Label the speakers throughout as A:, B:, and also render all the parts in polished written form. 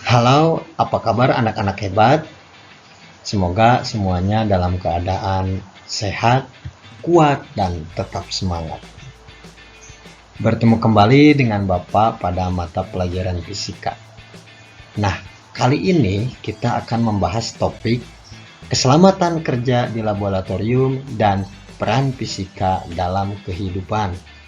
A: Halo, apa kabar anak-anak hebat? Semoga semuanya dalam keadaan sehat, kuat, dan tetap semangat. Bertemu kembali dengan Bapak pada mata pelajaran fisika. Nah, kali ini kita akan membahas topik keselamatan kerja di laboratorium dan peran fisika dalam kehidupan.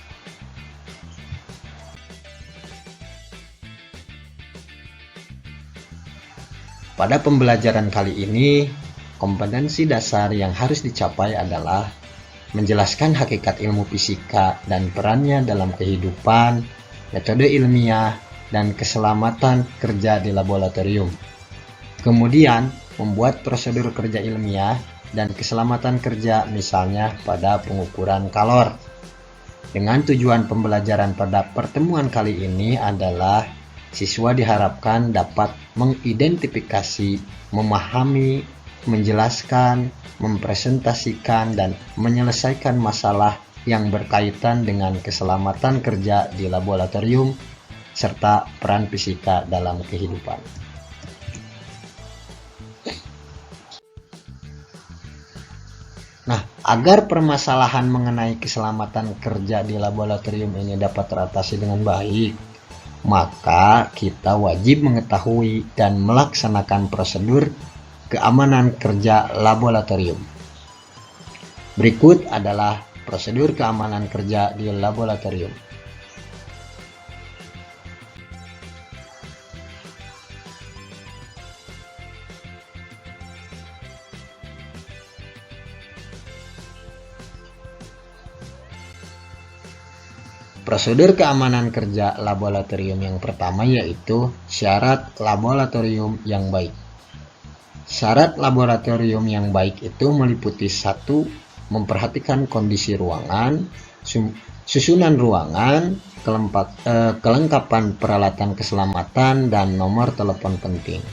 A: Pada pembelajaran kali ini, kompetensi dasar yang harus dicapai adalah menjelaskan hakikat ilmu fisika dan perannya dalam kehidupan, metode ilmiah, dan keselamatan kerja di laboratorium. Kemudian, membuat prosedur kerja ilmiah dan keselamatan kerja misalnya pada pengukuran kalor. Dengan tujuan pembelajaran pada pertemuan kali ini adalah siswa diharapkan dapat mengidentifikasi, memahami, menjelaskan, mempresentasikan, dan menyelesaikan masalah yang berkaitan dengan keselamatan kerja di laboratorium serta peran fisika dalam kehidupan. Nah, agar permasalahan mengenai keselamatan kerja di laboratorium ini dapat teratasi dengan baik, maka kita wajib mengetahui dan melaksanakan prosedur keamanan kerja laboratorium. Berikut adalah prosedur keamanan kerja di laboratorium. Prosedur keamanan kerja laboratorium yang pertama yaitu syarat laboratorium yang baik. Syarat laboratorium yang baik itu meliputi 1. Memperhatikan kondisi ruangan, susunan ruangan, kelengkapan peralatan keselamatan, dan nomor telepon penting.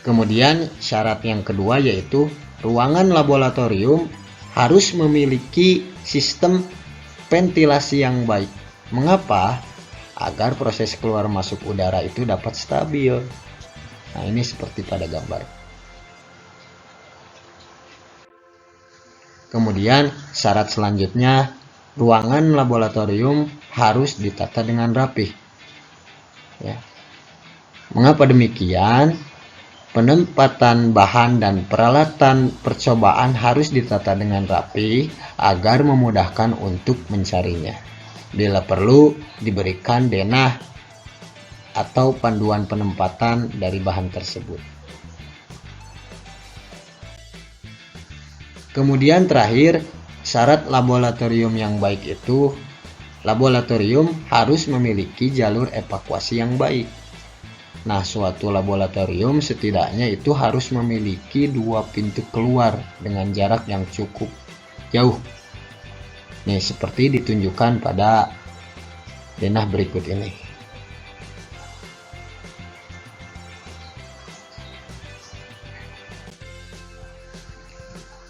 A: Kemudian syarat yang kedua yaitu ruangan laboratorium harus memiliki sistem ventilasi yang baik. Mengapa? Agar proses keluar masuk udara itu dapat stabil. Nah, ini seperti pada gambar. Kemudian syarat selanjutnya, ruangan laboratorium harus ditata dengan rapih. Ya. Mengapa demikian? Penempatan bahan dan peralatan percobaan harus ditata dengan rapi agar memudahkan untuk mencarinya. Bila perlu, diberikan denah atau panduan penempatan dari bahan tersebut. Kemudian terakhir, syarat laboratorium yang baik itu, laboratorium harus memiliki jalur evakuasi yang baik. Nah, suatu laboratorium setidaknya itu harus memiliki 2 pintu keluar dengan jarak yang cukup jauh. Nih, seperti ditunjukkan pada denah berikut ini.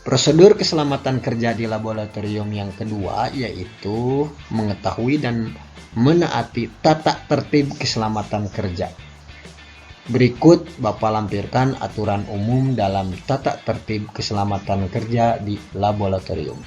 A: Prosedur keselamatan kerja di laboratorium yang kedua yaitu mengetahui dan menaati tata tertib keselamatan kerja. Berikut Bapak lampirkan aturan umum dalam tata tertib keselamatan kerja di laboratorium.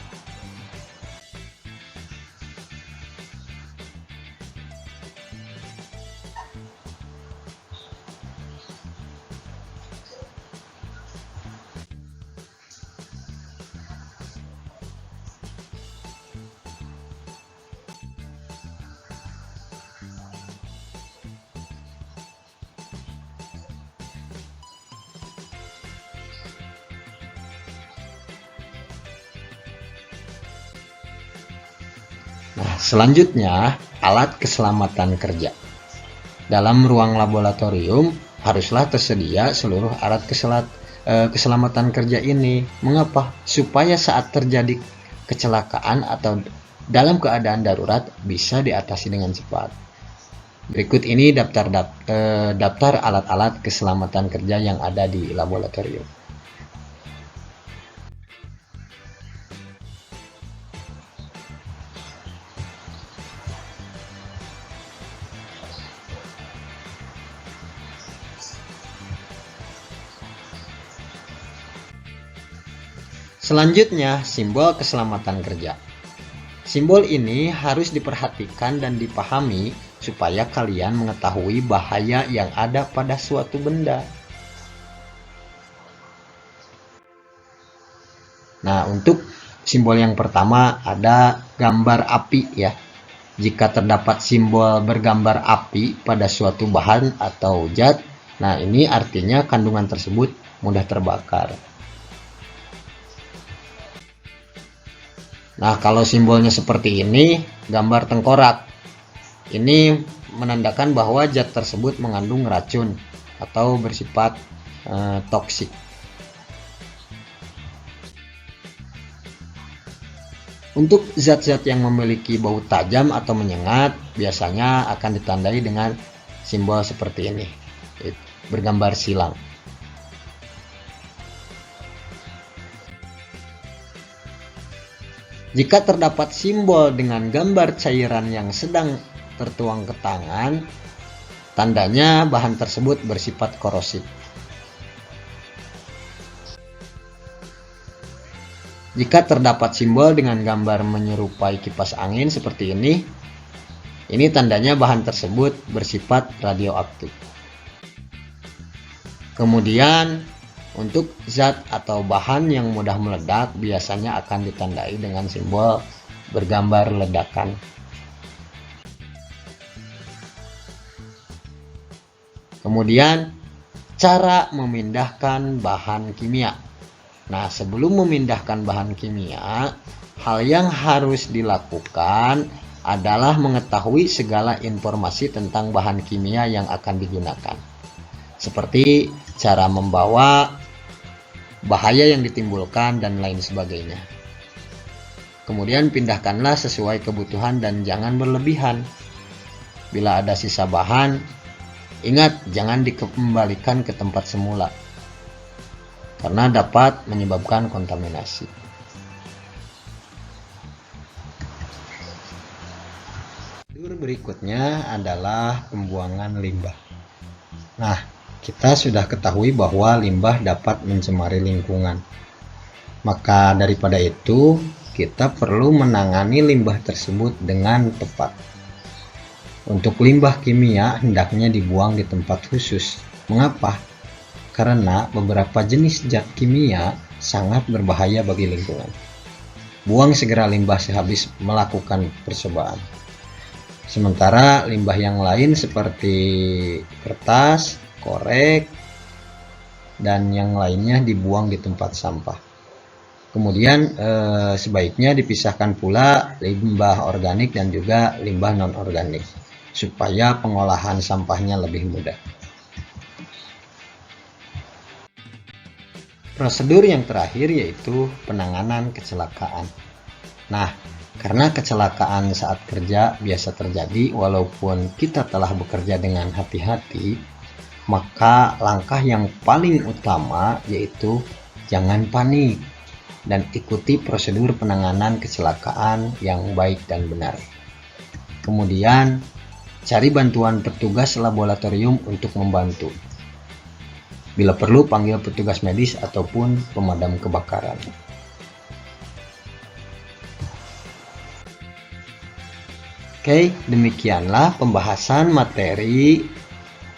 A: Nah, selanjutnya alat keselamatan kerja. Dalam ruang laboratorium haruslah tersedia seluruh alat keselamatan kerja ini. Mengapa? Supaya saat terjadi kecelakaan atau dalam keadaan darurat bisa diatasi dengan cepat. Berikut ini daftar alat-alat keselamatan kerja yang ada di laboratorium. Selanjutnya, simbol keselamatan kerja. Simbol ini harus diperhatikan dan dipahami supaya kalian mengetahui bahaya yang ada pada suatu benda. Nah, untuk simbol yang pertama ada gambar api ya. Jika terdapat simbol bergambar api pada suatu bahan atau zat, nah ini artinya kandungan tersebut mudah terbakar. Nah, kalau simbolnya seperti ini, gambar tengkorak, ini menandakan bahwa zat tersebut mengandung racun atau bersifat toksik. Untuk zat-zat yang memiliki bau tajam atau menyengat, biasanya akan ditandai dengan simbol seperti ini, bergambar silang. Jika terdapat simbol dengan gambar cairan yang sedang tertuang ke tangan, tandanya bahan tersebut bersifat korosif. Jika terdapat simbol dengan gambar menyerupai kipas angin seperti ini tandanya bahan tersebut bersifat radioaktif. Kemudian, untuk zat atau bahan yang mudah meledak biasanya akan ditandai dengan simbol bergambar ledakan. Kemudian, cara memindahkan bahan kimia. Nah, sebelum memindahkan bahan kimia, hal yang harus dilakukan adalah mengetahui segala informasi tentang bahan kimia yang akan digunakan. Seperti cara membawa, bahaya yang ditimbulkan, dan lain sebagainya. Kemudian pindahkanlah sesuai kebutuhan dan jangan berlebihan. Bila ada sisa bahan, ingat jangan dikembalikan ke tempat semula, karena dapat menyebabkan kontaminasi. Prosedur berikutnya adalah pembuangan limbah. Nah, kita sudah ketahui bahwa limbah dapat mencemari lingkungan. Maka daripada itu, kita perlu menangani limbah tersebut dengan tepat. Untuk limbah kimia hendaknya dibuang di tempat khusus. Mengapa? Karena beberapa jenis zat kimia sangat berbahaya bagi lingkungan. Buang segera limbah sehabis melakukan percobaan. Sementara limbah yang lain seperti kertas, korek, dan yang lainnya dibuang di tempat sampah. Kemudian sebaiknya dipisahkan pula limbah organik dan juga limbah non-organik supaya pengolahan sampahnya lebih mudah. Prosedur yang terakhir yaitu penanganan kecelakaan. Nah, karena kecelakaan saat kerja biasa terjadi walaupun kita telah bekerja dengan hati-hati, maka langkah yang paling utama yaitu jangan panik dan ikuti prosedur penanganan kecelakaan yang baik dan benar. Kemudian, cari bantuan petugas laboratorium untuk membantu. Bila perlu, panggil petugas medis ataupun pemadam kebakaran. Oke, demikianlah pembahasan materi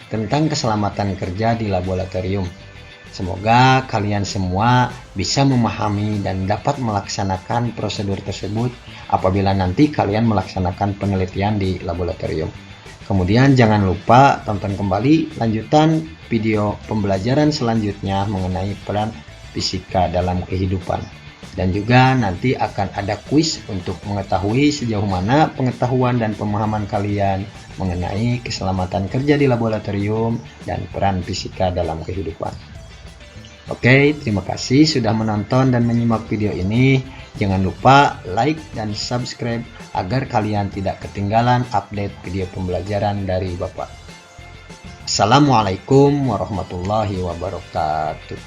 A: tentang keselamatan kerja di laboratorium. Semoga kalian semua bisa memahami dan dapat melaksanakan prosedur tersebut apabila nanti kalian melaksanakan penelitian di laboratorium. Kemudian jangan lupa tonton kembali lanjutan video pembelajaran selanjutnya mengenai peran fisika dalam kehidupan. Dan juga nanti akan ada kuis untuk mengetahui sejauh mana pengetahuan dan pemahaman kalian mengenai keselamatan kerja di laboratorium dan peran fisika dalam kehidupan. Oke, terima kasih sudah menonton dan menyimak video ini. Jangan lupa like dan subscribe agar kalian tidak ketinggalan update video pembelajaran dari Bapak. Assalamualaikum warahmatullahi wabarakatuh.